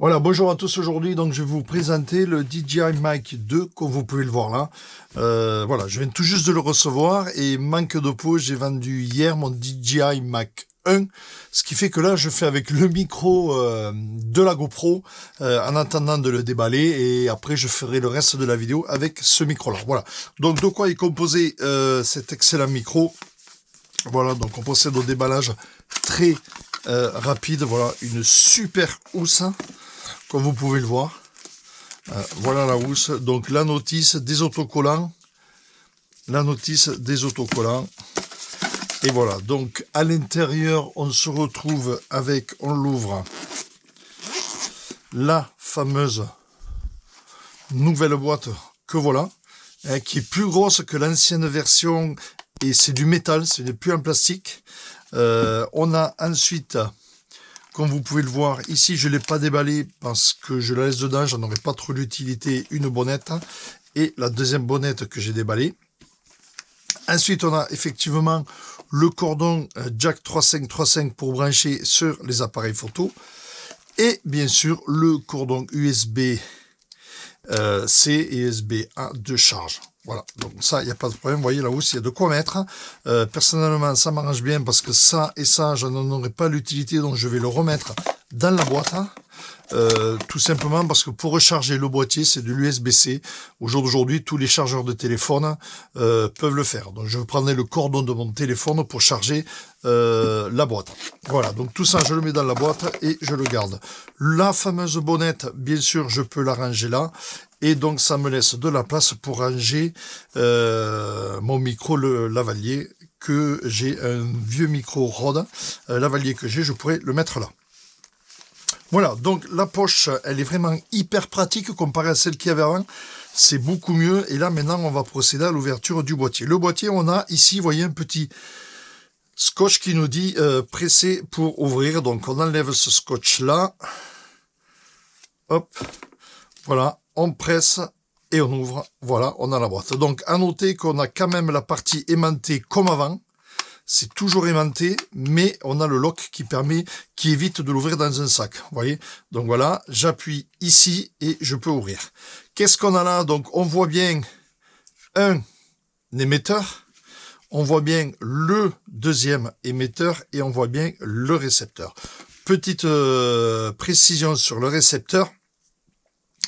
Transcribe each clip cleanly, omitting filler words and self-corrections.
Voilà, bonjour à tous aujourd'hui, donc je vais vous présenter le DJI Mic 2, comme vous pouvez le voir là. Voilà, je viens tout juste de le recevoir et manque de peau, j'ai vendu hier mon DJI Mic 1, ce qui fait que là je fais avec le micro de la GoPro en attendant de le déballer et après je ferai le reste de la vidéo avec ce micro là. Voilà, donc de quoi est composé cet excellent micro. Voilà, donc on procède au déballage très rapide. Voilà, une super housse, comme vous pouvez le voir. Voilà la housse. Donc la notice des autocollants. La notice des autocollants. Et voilà, donc à l'intérieur, on se retrouve avec, on l'ouvre, la fameuse nouvelle boîte que voilà, hein, qui est plus grosse que l'ancienne version. Et c'est du métal, ce n'est plus en plastique. On a ensuite, comme vous pouvez le voir, ici je ne l'ai pas déballé parce que je la laisse dedans, j'en aurais pas trop d'utilité, une bonnette. Et la deuxième bonnette que j'ai déballée. Ensuite, on a effectivement le cordon jack 3.5 pour brancher sur les appareils photo. Et bien sûr, le cordon USB-C et USB-A de charge. Voilà, donc ça, il n'y a pas de problème. Vous voyez, là housse, il y a de quoi mettre. Personnellement, ça m'arrange bien parce que ça et ça, je n'en aurai pas l'utilité, donc je vais le remettre dans la boîte. Tout simplement parce que pour recharger le boîtier, c'est de l'USB-C. Au jour d'aujourd'hui, tous les chargeurs de téléphone peuvent le faire. Donc je prendrai le cordon de mon téléphone pour charger la boîte. Voilà, donc tout ça, je le mets dans la boîte et je le garde. La fameuse bonnette, bien sûr, je peux la ranger là. Et donc ça me laisse de la place pour ranger mon micro, le lavalier, que j'ai un vieux micro Rode. Lavalier que j'ai, je pourrais le mettre là. Voilà, donc la poche, elle est vraiment hyper pratique comparée à celle qu'il y avait avant. C'est beaucoup mieux. Et là, maintenant, on va procéder à l'ouverture du boîtier. Le boîtier, on a ici, vous voyez, un petit scotch qui nous dit presser pour ouvrir. Donc, on enlève ce scotch-là. Hop, voilà, on presse et on ouvre. Voilà, on a la boîte. Donc, à noter qu'on a quand même la partie aimantée comme avant. C'est toujours aimanté, mais on a le lock qui évite de l'ouvrir dans un sac. Vous voyez? Donc voilà, j'appuie ici et je peux ouvrir. Qu'est-ce qu'on a là? Donc on voit bien un émetteur, on voit bien le deuxième émetteur et on voit bien le récepteur. Petite précision sur le récepteur.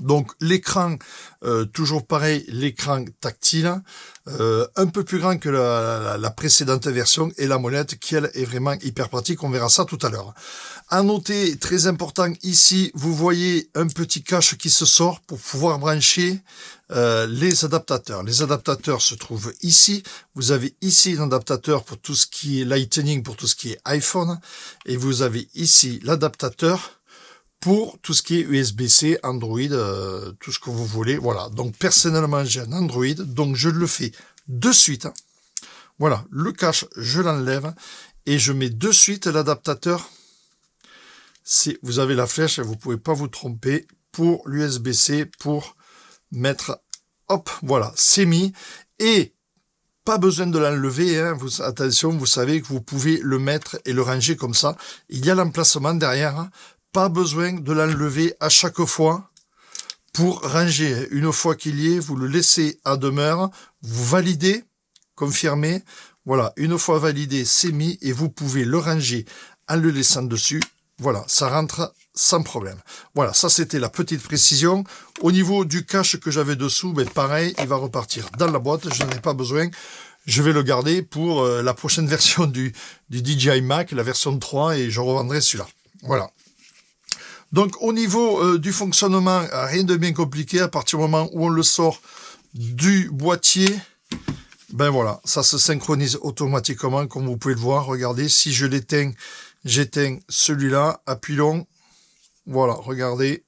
Donc l'écran, toujours pareil, l'écran tactile, un peu plus grand que la précédente version, et la molette qui elle est vraiment hyper pratique, on verra ça tout à l'heure. À noter, très important ici, vous voyez un petit cache qui se sort pour pouvoir brancher les adaptateurs. Les adaptateurs se trouvent ici, vous avez ici un adaptateur pour tout ce qui est Lightning, pour tout ce qui est iPhone, et vous avez ici l'adaptateur pour tout ce qui est USB-C, Android, tout ce que vous voulez. Voilà, donc personnellement j'ai un Android, donc je le fais de suite. Voilà, le cache, je l'enlève et je mets de suite l'adaptateur. Vous avez la flèche, vous pouvez pas vous tromper, pour l'USB-C, pour mettre, hop, voilà, c'est mis. Et pas besoin de l'enlever, hein. Attention, vous savez que vous pouvez le mettre et le ranger comme ça. Il y a l'emplacement derrière. Pas besoin de l'enlever à chaque fois pour ranger. Une fois qu'il y est, vous le laissez à demeure, vous validez, confirmez. Voilà, une fois validé, c'est mis et vous pouvez le ranger en le laissant dessus. Voilà, ça rentre sans problème. Voilà, ça c'était la petite précision. Au niveau du cache que j'avais dessous, ben pareil, il va repartir dans la boîte, je n'en ai pas besoin. Je vais le garder pour la prochaine version du DJI Mac, la version 3, et je revendrai celui-là. Voilà. Donc au niveau du fonctionnement, rien de bien compliqué. À partir du moment où on le sort du boîtier, ben voilà, ça se synchronise automatiquement comme vous pouvez le voir. Regardez, si je l'éteins, j'éteins celui-là, appuyons, voilà, regardez,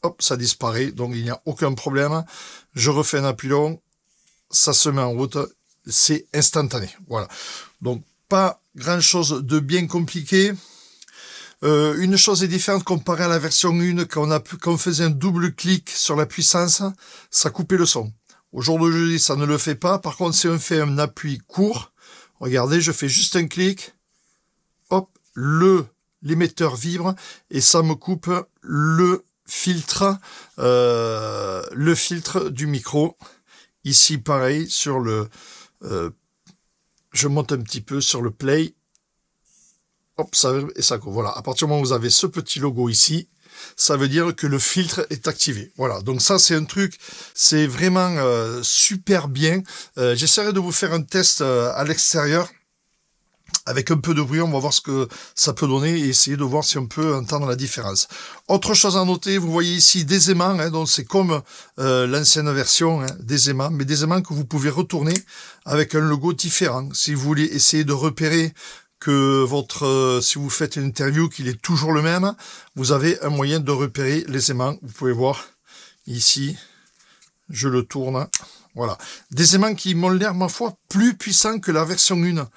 hop, ça disparaît, donc il n'y a aucun problème. Je refais un appuyons, ça se met en route, c'est instantané, voilà. Donc pas grand chose de bien compliqué. Une chose est différente comparée à la version 1, quand on faisait un double clic sur la puissance, ça coupait le son. Au jour d'aujourd'hui, ça ne le fait pas. Par contre, si on fait un appui court, regardez, je fais juste un clic, hop, le l'émetteur vibre et ça me coupe le filtre du micro. Ici, pareil, sur le... je monte un petit peu sur le play. Hop, ça, et ça coupe. Voilà, à partir du moment où vous avez ce petit logo ici, ça veut dire que le filtre est activé. Voilà, donc ça c'est un truc, c'est vraiment super bien. J'essaierai de vous faire un test à l'extérieur avec un peu de bruit, on va voir ce que ça peut donner et essayer de voir si on peut entendre la différence. Autre chose à noter, vous voyez ici des aimants, hein, donc c'est comme l'ancienne version, hein, des aimants, mais des aimants que vous pouvez retourner avec un logo différent. Si vous voulez essayer de repérer que si vous faites une interview, qu'il est toujours le même, vous avez un moyen de repérer les aimants. Vous pouvez voir ici, je le tourne. Voilà, des aimants qui m'ont l'air, ma foi, plus puissants que la version 1.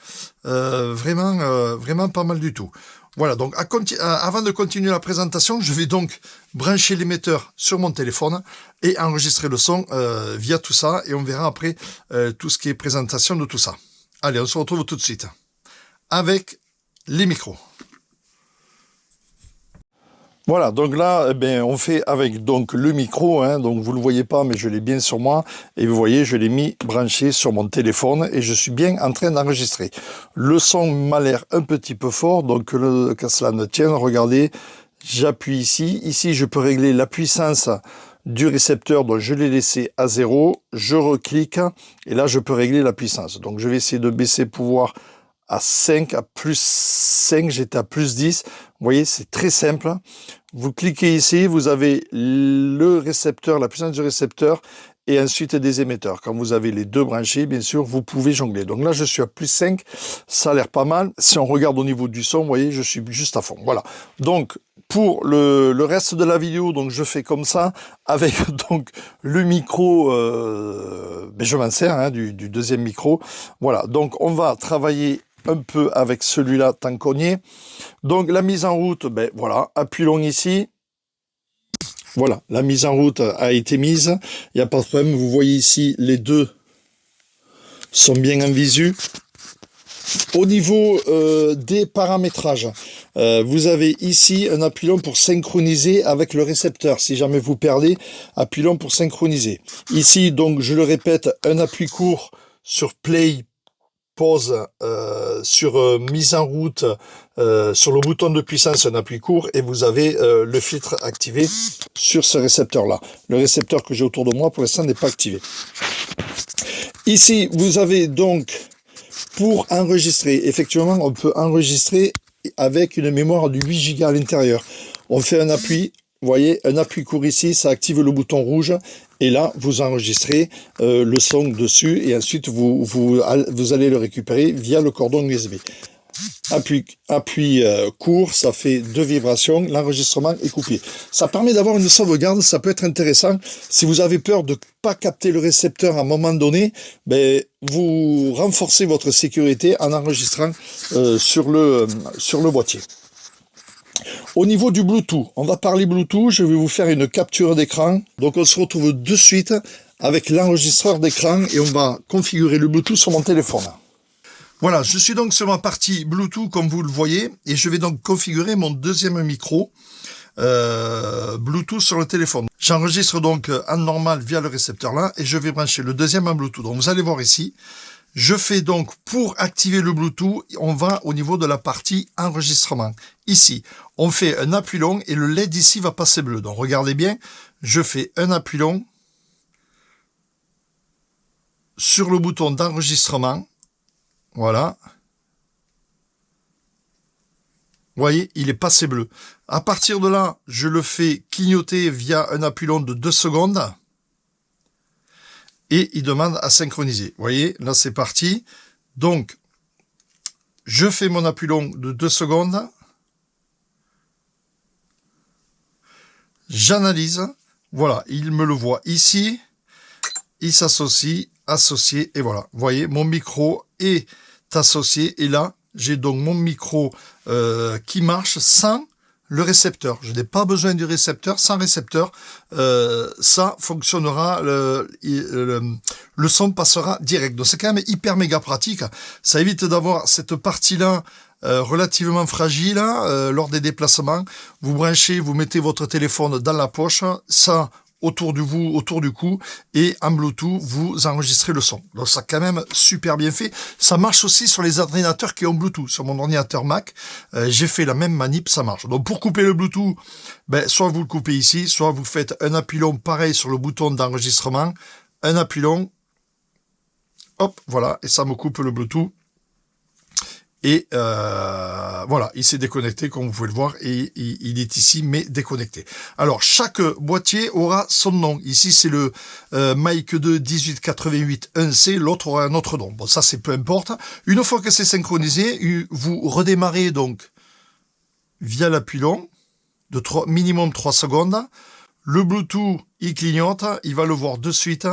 Vraiment pas mal du tout. Voilà, donc avant de continuer la présentation, je vais donc brancher l'émetteur sur mon téléphone et enregistrer le son via tout ça. Et on verra après tout ce qui est présentation de tout ça. Allez, on se retrouve tout de suite avec les micros. Voilà, donc là, eh bien, on fait avec donc le micro, hein, donc vous le voyez pas, mais je l'ai bien sur moi, et vous voyez, je l'ai mis branché sur mon téléphone, et je suis bien en train d'enregistrer. Le son m'a l'air un petit peu fort, donc qu'à cela ne tienne, regardez, j'appuie ici, je peux régler la puissance du récepteur, donc je l'ai laissé à 0, je reclique, et là je peux régler la puissance. Donc je vais essayer de baisser pouvoir à 5, à plus 5, j'étais à plus 10. Vous voyez, c'est très simple. Vous cliquez ici, vous avez le récepteur, la puissance du récepteur, et ensuite des émetteurs. Quand vous avez les deux branchés, bien sûr, vous pouvez jongler. Donc là, je suis à plus 5, ça a l'air pas mal. Si on regarde au niveau du son, vous voyez, je suis juste à fond. Voilà. Donc, pour le reste de la vidéo, donc je fais comme ça, avec donc le micro, ben je m'en sers, hein, du deuxième micro. Voilà, donc on va travailler un peu avec celui-là tant qu'on y est. Donc la mise en route, ben voilà, appuyons ici. Voilà, la mise en route a été mise. Il n'y a pas de problème. Vous voyez ici, les deux sont bien en visu. Au niveau des paramétrages, vous avez ici un appui-long pour synchroniser avec le récepteur. Si jamais vous perdez, appui-long pour synchroniser. Ici, donc, je le répète, un appui court sur play, pause, sur mise en route, sur le bouton de puissance, un appui court, et vous avez le filtre activé sur ce récepteur-là. Le récepteur que j'ai autour de moi, pour l'instant, n'est pas activé. Ici, vous avez donc, pour enregistrer, effectivement, on peut enregistrer avec une mémoire de 8 Go à l'intérieur. On fait un appui, vous voyez, un appui court ici, ça active le bouton rouge, et là, vous enregistrez le son dessus, et ensuite, vous allez le récupérer via le cordon USB. Appui court, ça fait 2 vibrations, l'enregistrement est coupé. Ça permet d'avoir une sauvegarde, ça peut être intéressant. Si vous avez peur de ne pas capter le récepteur à un moment donné, ben, vous renforcez votre sécurité en enregistrant sur le boîtier. Au niveau du Bluetooth, on va parler Bluetooth, je vais vous faire une capture d'écran. Donc on se retrouve de suite avec l'enregistreur d'écran et on va configurer le Bluetooth sur mon téléphone. Voilà, je suis donc sur ma partie Bluetooth comme vous le voyez et je vais donc configurer mon deuxième micro Bluetooth sur le téléphone. J'enregistre donc en normal via le récepteur là et je vais brancher le deuxième en Bluetooth. Donc vous allez voir ici, je fais donc pour activer le Bluetooth, on va au niveau de la partie enregistrement. Ici, on fait un appui long et le LED ici va passer bleu. Donc regardez bien, je fais un appui long sur le bouton d'enregistrement. Voilà. Vous voyez, il est passé bleu. À partir de là, je le fais clignoter via un appui long de 2 secondes. Et il demande à synchroniser. Vous voyez, là c'est parti. Donc, je fais mon appui long de 2 secondes. J'analyse. Voilà, il me le voit ici. Il s'associe, associé, et voilà. Vous voyez, mon micro est associé. Et là, j'ai donc mon micro qui marche sans le récepteur. Je n'ai pas besoin du récepteur. Sans récepteur, ça fonctionnera, le son passera direct. Donc c'est quand même hyper méga pratique. Ça évite d'avoir cette partie-là relativement fragile lors des déplacements. Vous branchez, vous mettez votre téléphone dans la poche, ça autour du cou, et en Bluetooth, vous enregistrez le son. Donc ça quand même super bien fait. Ça marche aussi sur les ordinateurs qui ont Bluetooth. Sur mon ordinateur Mac, j'ai fait la même manip, ça marche. Donc pour couper le Bluetooth, soit vous le coupez ici, soit vous faites un appui long pareil sur le bouton d'enregistrement, un appui long, hop, voilà, et ça me coupe le Bluetooth. Et voilà, il s'est déconnecté, comme vous pouvez le voir, et il est ici, mais déconnecté. Alors, chaque boîtier aura son nom. Ici, c'est le Mic 2 1888-1C, l'autre aura un autre nom. Bon, ça, c'est peu importe. Une fois que c'est synchronisé, vous redémarrez donc via l'appui long, de minimum 3 secondes. Le Bluetooth, il clignote, il va le voir de suite.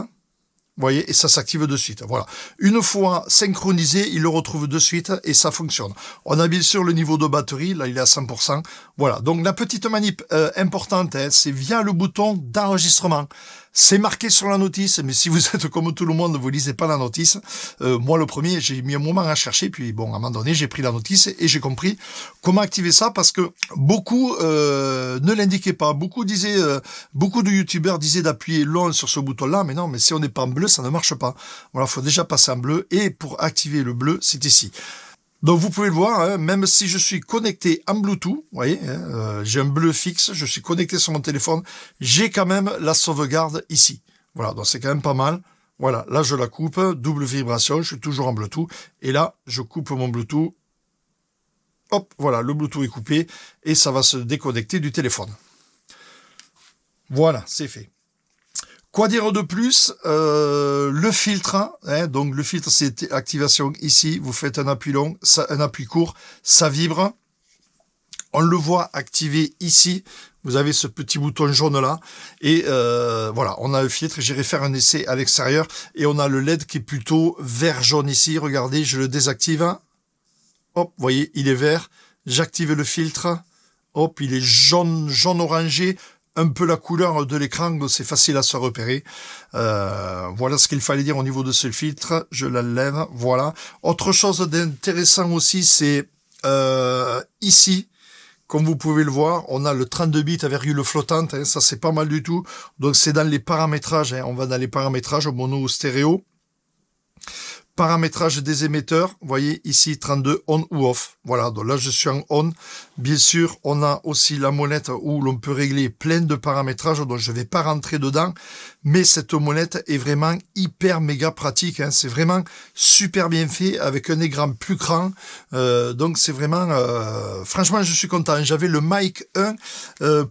Vous voyez, et ça s'active de suite. Voilà. Une fois synchronisé, il le retrouve de suite et ça fonctionne. On a bien sûr le niveau de batterie, là il est à 100%. Voilà. Donc la petite manip importante, c'est via le bouton d'enregistrement. C'est marqué sur la notice, mais si vous êtes comme tout le monde, vous lisez pas la notice. Moi, le premier, j'ai mis un moment à chercher, puis bon, à un moment donné, j'ai pris la notice et j'ai compris comment activer ça, parce que beaucoup ne l'indiquaient pas. Beaucoup de youtubeurs disaient d'appuyer long sur ce bouton-là, mais non, mais si on n'est pas en bleu, ça ne marche pas. Voilà, faut déjà passer en bleu, et pour activer le bleu, c'est ici. Donc vous pouvez le voir, hein, même si je suis connecté en Bluetooth, vous voyez, hein, j'ai un bleu fixe, je suis connecté sur mon téléphone, j'ai quand même la sauvegarde ici. Voilà, donc c'est quand même pas mal. Voilà, là je la coupe, double vibration, je suis toujours en Bluetooth, et là je coupe mon Bluetooth. Hop, voilà, le Bluetooth est coupé, et ça va se déconnecter du téléphone. Voilà, c'est fait. Quoi dire de plus? Le filtre, hein, donc le filtre, c'est activation ici. Vous faites un appui long, un appui court, ça vibre. On le voit activé ici. Vous avez ce petit bouton jaune là. Et voilà, on a un filtre. J'irai faire un essai à l'extérieur. Et on a le LED qui est plutôt vert jaune ici. Regardez, je le désactive. Hop, vous voyez, il est vert. J'active le filtre. Hop, il est jaune orangé. Un peu la couleur de l'écran, donc c'est facile à se repérer. Voilà ce qu'il fallait dire au niveau de ce filtre. Je l'enlève, voilà. Autre chose d'intéressant aussi, c'est ici, comme vous pouvez le voir, on a le 32 bits à virgule flottante, hein, ça c'est pas mal du tout. Donc c'est dans les paramétrages, hein, on va dans les paramétrages mono ou stéréo. Paramétrage des émetteurs, vous voyez ici 32 on ou off. Voilà, donc là je suis en on. Bien sûr, on a aussi la molette où l'on peut régler plein de paramétrages, donc je ne vais pas rentrer dedans. Mais cette molette est vraiment hyper méga pratique, hein. C'est vraiment super bien fait avec un écran plus grand. Donc c'est vraiment, franchement je suis content. J'avais le Mic 1.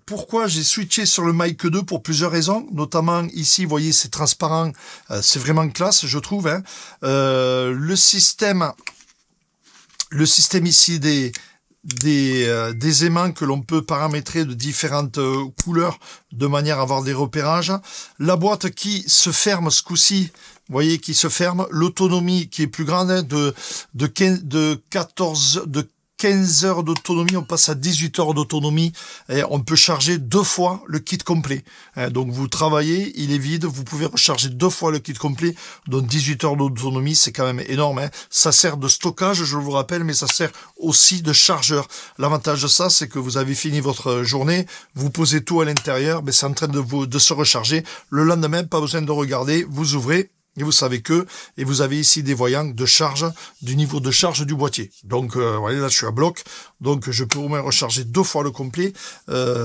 Pourquoi j'ai switché sur le Mic 2? Pour plusieurs raisons. Notamment ici, vous voyez, c'est transparent. C'est vraiment classe, je trouve, hein. Le système ici des aimants que l'on peut paramétrer de différentes couleurs de manière à avoir des repérages. La boîte qui se ferme ce coup-ci, vous voyez, qui se ferme. L'autonomie qui est plus grande, hein, de 15 heures d'autonomie, on passe à 18 heures d'autonomie, et on peut charger 2 fois le kit complet. Donc vous travaillez, il est vide, vous pouvez recharger 2 fois le kit complet, donc 18 heures d'autonomie, c'est quand même énorme, hein. Ça sert de stockage, je vous rappelle, mais ça sert aussi de chargeur. L'avantage de ça, c'est que vous avez fini votre journée, vous posez tout à l'intérieur, mais c'est en train de se recharger. Le lendemain, pas besoin de regarder, vous ouvrez, et vous savez et vous avez ici des voyants de charge, du niveau de charge du boîtier. Donc, voilà, là, je suis à bloc. Donc, je peux au moins recharger 2 fois le complet.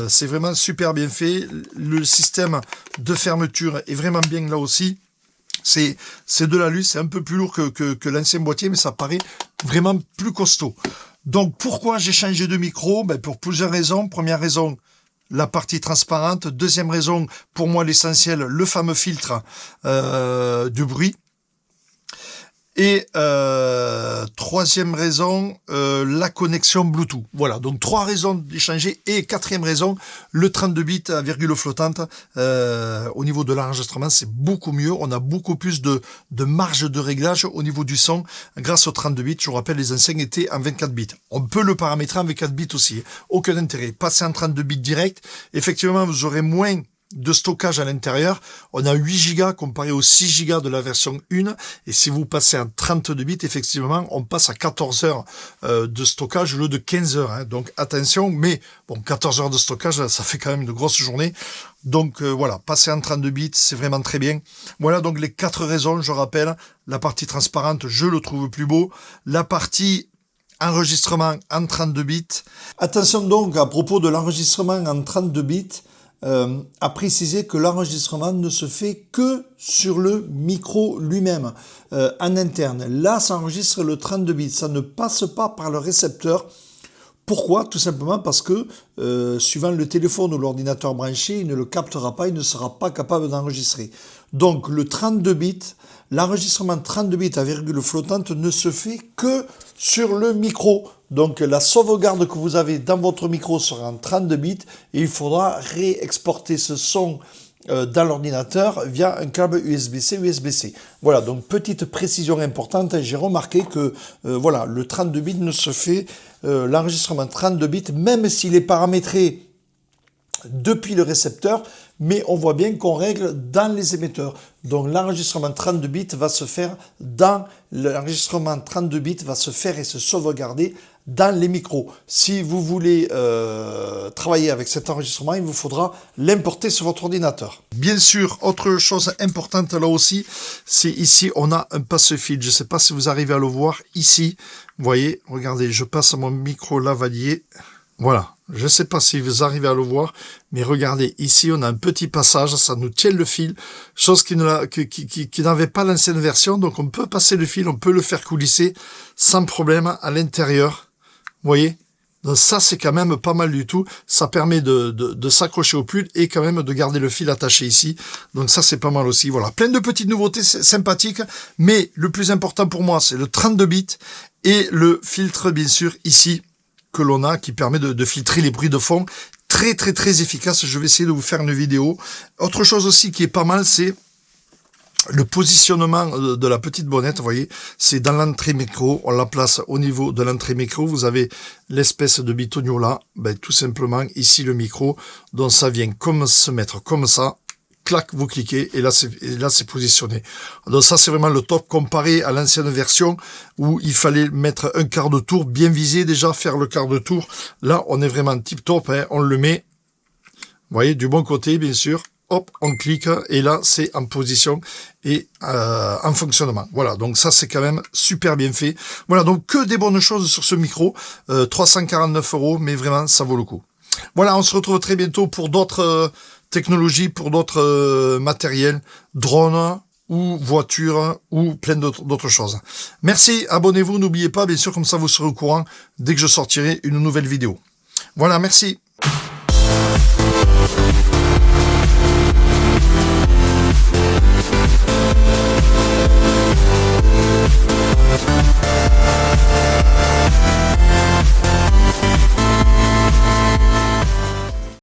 C'est vraiment super bien fait. Le système de fermeture est vraiment bien là aussi. C'est de l'alu, c'est un peu plus lourd que l'ancien boîtier, mais ça paraît vraiment plus costaud. Donc, pourquoi j'ai changé de micro? Pour plusieurs raisons. Première raison, la partie transparente. Deuxième raison, pour moi l'essentiel, le fameux filtre du bruit. Et troisième raison, la connexion Bluetooth. Voilà, donc 3 raisons d'échanger. Et quatrième raison, le 32 bits à virgule flottante. Au niveau de l'enregistrement, c'est beaucoup mieux. On a beaucoup plus de marge de réglage au niveau du son grâce au 32 bits. Je vous rappelle, les anciens étaient en 24 bits. On peut le paramétrer en 24 bits aussi. Aucun intérêt. Passer en 32 bits direct, effectivement, vous aurez moins de stockage à l'intérieur. On a 8 Go comparé aux 6 Go de la version 1. Et si vous passez en 32 bits, effectivement, on passe à 14 heures de stockage au lieu de 15 heures. Hein. Donc attention, mais bon, 14 heures de stockage, ça fait quand même une grosse journée. Donc voilà, passer en 32 bits, c'est vraiment très bien. Voilà donc les 4 raisons, je rappelle. La partie transparente, je le trouve plus beau. La partie enregistrement en 32 bits. Attention donc, à propos de l'enregistrement en 32 bits, à préciser que l'enregistrement ne se fait que sur le micro lui-même, en interne. Là, ça enregistre le 32 bits, ça ne passe pas par le récepteur. Pourquoi? Tout simplement parce que, suivant le téléphone ou l'ordinateur branché, il ne le captera pas, il ne sera pas capable d'enregistrer. Donc, le 32 bits, l'enregistrement 32 bits à virgule flottante ne se fait que sur le micro. Donc, la sauvegarde que vous avez dans votre micro sera en 32 bits et il faudra réexporter ce son dans l'ordinateur via un câble USB-C, USB-C. Voilà, donc petite précision importante, j'ai remarqué que voilà, le 32 bits ne se fait, l'enregistrement 32 bits, même s'il est paramétré depuis le récepteur, mais on voit bien qu'on règle dans les émetteurs. Donc l'enregistrement 32 bits va se faire dans l'enregistrement 32 bits va se faire et se sauvegarder dans les micros. Si vous voulez travailler avec cet enregistrement, il vous faudra l'importer sur votre ordinateur. Bien sûr, autre chose importante là aussi, c'est ici, on a un passe-fil. Je ne sais pas si vous arrivez à le voir ici. Vous voyez, regardez, je passe mon micro lavalier. Voilà, je ne sais pas si vous arrivez à le voir, mais regardez, ici on a un petit passage, ça nous tient le fil, chose qui n'avait pas l'ancienne version, donc on peut passer le fil, on peut le faire coulisser sans problème à l'intérieur, vous voyez. Donc ça c'est quand même pas mal du tout, ça permet de s'accrocher au pull et quand même de garder le fil attaché ici, donc ça c'est pas mal aussi, voilà. Plein de petites nouveautés sympathiques, mais le plus important pour moi c'est le 32 bits et le filtre bien sûr ici, que l'on a, qui permet de filtrer les bruits de fond. Très, très, très efficace. Je vais essayer de vous faire une vidéo. Autre chose aussi qui est pas mal, c'est le positionnement de la petite bonnette. Vous voyez, c'est dans l'entrée micro. On la place au niveau de l'entrée micro. Vous avez l'espèce de bitonio là. Ben, tout simplement, ici, le micro. Donc, ça vient comme se mettre comme ça. Clac, vous cliquez et là c'est positionné. Donc ça c'est vraiment le top comparé à l'ancienne version où il fallait mettre un quart de tour bien visé déjà, faire le quart de tour. Là on est vraiment tip top, hein. On le met, vous voyez, du bon côté bien sûr. Hop, on clique et là c'est en position et en fonctionnement. Voilà, donc ça c'est quand même super bien fait. Voilà, donc que des bonnes choses sur ce micro. 349 €, mais vraiment ça vaut le coup. Voilà, on se retrouve très bientôt pour d'autres technologies, pour d'autres matériels, drones ou voitures ou plein d'autres choses. Merci, abonnez-vous, n'oubliez pas, bien sûr, comme ça vous serez au courant dès que je sortirai une nouvelle vidéo. Voilà, merci.